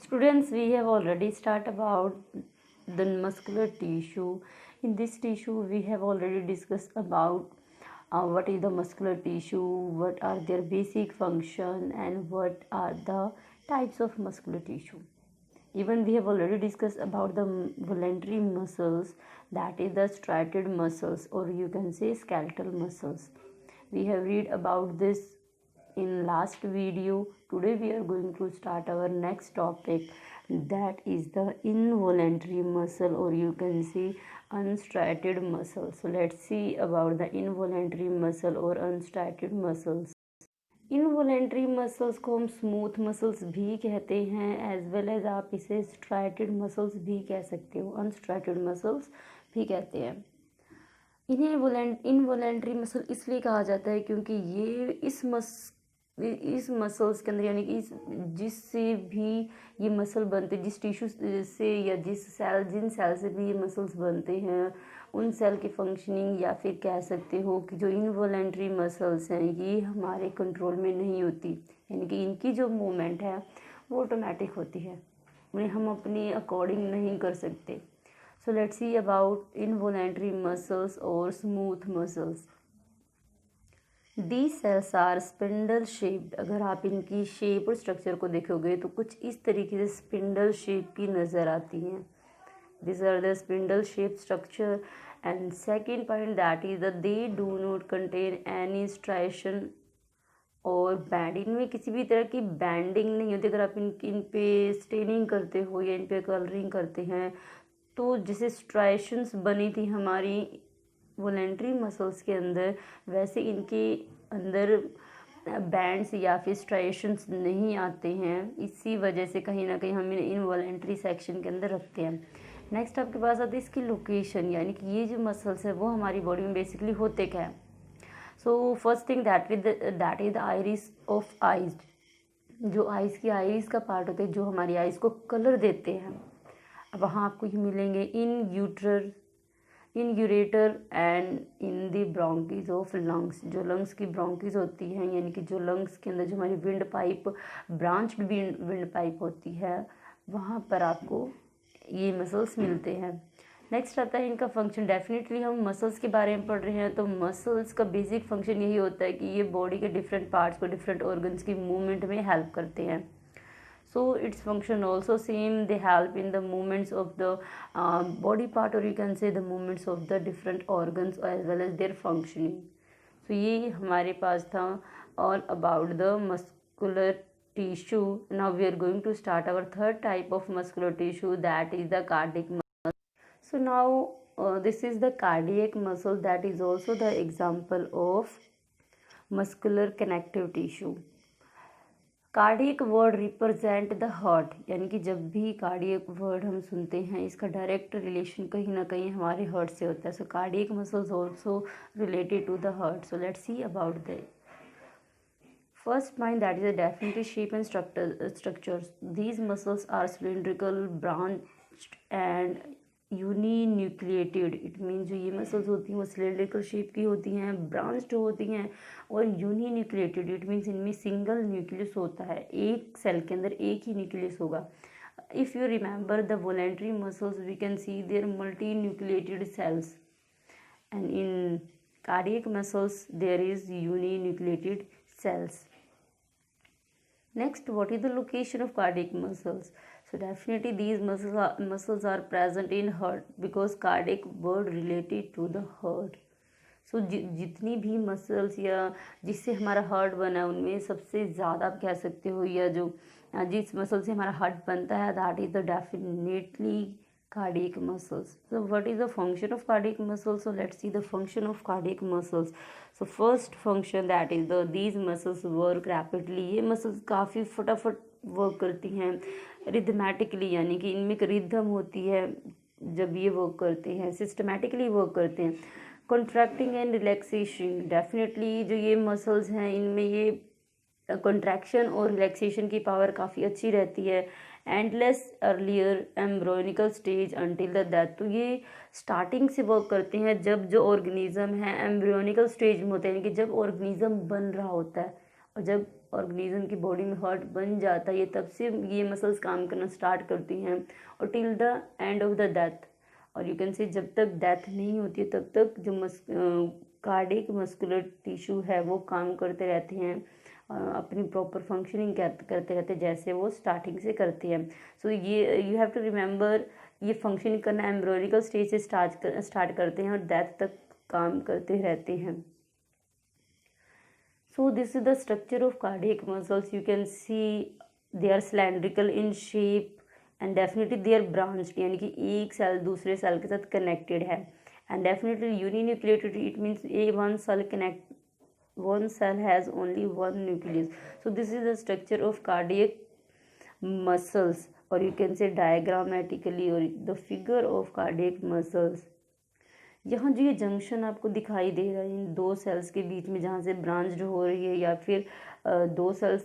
Students, we have already started about the muscular tissue. In this tissue, we have already discussed about what is the muscular tissue, what are their basic function, and what are the types of muscular tissue. Even we have already discussed about the voluntary muscles, that is the striated muscles, or you can say skeletal muscles. We have read about this in last video. Today we are going to start our next topic, that is the involuntary muscle, or you can say unstriated muscle. So let's see about the involuntary muscle or unstriated muscles. Involuntary muscles को हम smooth muscles भी कहते हैं, as well as आप इसे striated muscles भी कह सकते हो, अनस्ट्राइटेड मसल्स भी कहते हैं। इन्हें इनवॉलेंट्री मसल इसलिए कहा जाता है क्योंकि ये इस मसल्स के अंदर, यानी कि जिससे भी ये मसल बनते, जिस टिश्यू से या जिन सेल से भी ये मसल्स बनते हैं, उन सेल की फंक्शनिंग, या फिर कह सकते हो कि जो इनवॉलेंट्री मसल्स हैं ये हमारे कंट्रोल में नहीं होती, यानी कि इनकी जो मूवमेंट है वो ऑटोमेटिक होती है, उन्हें हम अपने अकॉर्डिंग नहीं कर सकते। So let's see about involuntary muscles और smooth muscles. The cells are spindle shaped. अगर आप इनकी शेप और स्ट्रक्चर को देखोगे तो कुछ इस तरीके से स्पिंडल शेप की नज़र आती हैं। This are the spindle shape structure. And second point that is the they do not contain any striation और बैंड। इनमें किसी भी तरह की बैंडिंग नहीं होती। अगर आप इन पे स्टेनिंग करते हो या इन पे कलरिंग करते हैं तो जैसे स्ट्राइशंस बनी थी हमारी वॉलेंट्री मसल्स के अंदर, वैसे इनके अंदर बैंड्स या फिर स्ट्राइशंस नहीं आते हैं। इसी वजह से कहीं ना कहीं हम इन्हें इनवॉलेंट्री सेक्शन के अंदर रखते हैं। नेक्स्ट आपके पास आती है इसकी लोकेशन, यानी कि ये जो मसल्स है वो हमारी बॉडी में बेसिकली होते क्या है। So first thing that is the iris of eyes. जो आइज़ की आइरिस का पार्ट होता है, जो हमारी आइज़ को कलर देते हैं, वहाँ आपको ये मिलेंगे in ureter and in the bronchi of lungs. जो लंग्स की ब्रोंकीज होती हैं, यानी कि जो लंग्स के अंदर जो हमारी wind pipe, branched wind pipe होती है, वहाँ पर आपको ये मसल्स मिलते हैं। नेक्स्ट आता है इनका फंक्शन। डेफिनेटली हम मसल्स के बारे में पढ़ रहे हैं तो मसल्स का बेसिक फंक्शन यही होता है कि ये बॉडी के डिफरेंट पार्ट्स को, डिफरेंट ऑर्गन्स की मूवमेंट में हेल्प करते हैं। So its function also same, they help in the movements of the body part, or you can say the movements of the different organs as well as their functioning. So ये हमारे पास था all about the muscular tissue. Now we are going to start our third type of muscular tissue, that is the cardiac muscle. So now this is the cardiac muscle, that is also the example of muscular connective tissue. Cardiac word represent the heart, यानी कि जब भी cardiac word हम सुनते हैं इसका direct relation कहीं ना कहीं हमारे हार्ट से होता है। So cardiac muscles also related to the heart. So let's see about the first point, that is the definitely shape and structures. These muscles are cylindrical, branched and uninucleated. It mean जो ये muscles होती हैं वो cylindrical shape की होती हैं, branched होती हैं और यूनिन्यूक्लिएटेड। इट मीन्स इनमें सिंगल न्यूक्लियस होता है, एक सेल के अंदर एक ही न्यूक्लियस होगा। If you remember the voluntary muscles, we can see their multi nucleated cells, and in cardiac muscles there is uninucleated cells. Next, what is the location of cardiac muscles? So definitely these muscles are present in heart because cardiac word related to the heart. सो जितनी भी muscles या जिससे हमारा heart बना है उनमें सबसे ज़्यादा आप कह सकते हो, या जो जिस मसल से हमारा हार्ट बनता है, that is the definitely cardiac muscles. So what is the function of cardiac muscles? So let's see the function of cardiac muscles. So first function, that is these muscles work rapidly. ये muscles काफ़ी फटाफट work करती हैं रिदमेटिकली, यानी कि इनमें एक rhythm होती है जब ये वर्क करते हैं, सिस्टमेटिकली वर्क करते हैं। कॉन्ट्रैक्टिंग एंड रिलैक्सेशन, डेफिनेटली जो ये मसल्स हैं इनमें ये कॉन्ट्रैक्शन और रिलैक्सेशन की पावर काफ़ी अच्छी रहती है। Endless earlier embryonical stage until the death. तो ये स्टार्टिंग से वर्क करते हैं जब जो ऑर्गेनिज्म है एम्ब्रियोनिकल स्टेज में होता है, यानी कि जब ऑर्गेनिज्म बन रहा होता है, और जब ऑर्गेनिज्म की बॉडी में हार्ट बन जाता है, ये तब से ये मसल्स काम करना स्टार्ट करती हैं और till the end of the death. और यू कैन से जब तक डेथ नहीं होती है तब तक जो कार्डियक मस्कुलर टिश्यू है वो काम करते रहते हैं, अपनी प्रॉपर फंक्शनिंग करते रहते हैं जैसे वो स्टार्टिंग से करते हैं। सो ये यू हैव टू रिमेंबर, ये फंक्शनिंग करना एम्ब्रियोनिकल स्टेज से स्टार्ट करते हैं और डेथ तक काम करते रहते हैं। So this is the structure of cardiac muscles. You can see they are cylindrical in shape and definitely they are branched, यानी कि एक सेल दूसरे सेल के साथ कनेक्टेड है। and definitely uninucleated, it means one cell has only one nucleus. So this is the structure of cardiac muscles, or you can say diagrammatically, or the figure of cardiac muscles. यहाँ जो ये junction आपको दिखाई दे रहा है इन दो sales के बीच में, जहाँ से ब्रांच्ड हो रही है या फिर दो सेल्स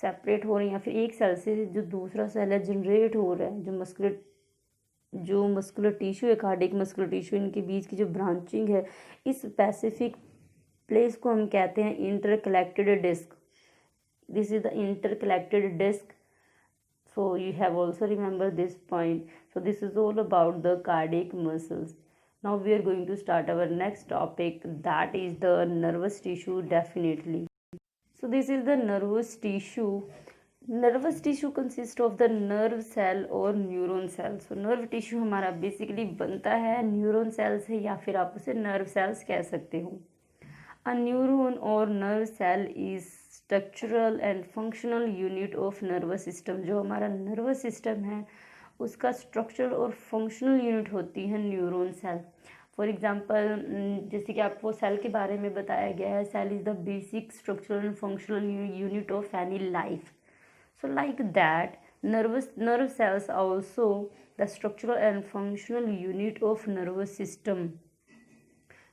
सेपरेट हो रही हैं या फिर एक सेल से जो दूसरा सेल है जनरेट हो रहा है, जो मस्कुलर टिश्यू है, कार्डियक मस्कुलर टिश्यू, इनके बीच की जो ब्रांचिंग है, इस स्पेसिफिक प्लेस को हम कहते हैं intercalated disc. This is the intercalated disc. So you have also remember this point. So this is all about the cardiac muscles. Now we are going to start our next topic, that is the nervous tissue. Definitely. So this is the nervous tissue. Nervous tissue consists of the nerve cell or neuron cell. So nerve tissue हमारा basically बनता है neuron cell से, या फिर आप उसे nerve cells कह सकते हो. A neuron or nerve cell is structural and functional unit of nervous system. जो हमारा nervous system है उसका structural और functional unit होती है न्यूरॉन सेल. फॉर एग्जाम्पल जैसे कि आपको सेल के बारे में बताया गया है, cell is the basic structural and functional unit of any life. So like that nerve cells also the structural and functional unit of nervous system.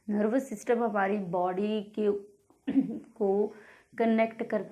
Nervous system हमारी बॉडी के को कनेक्ट करता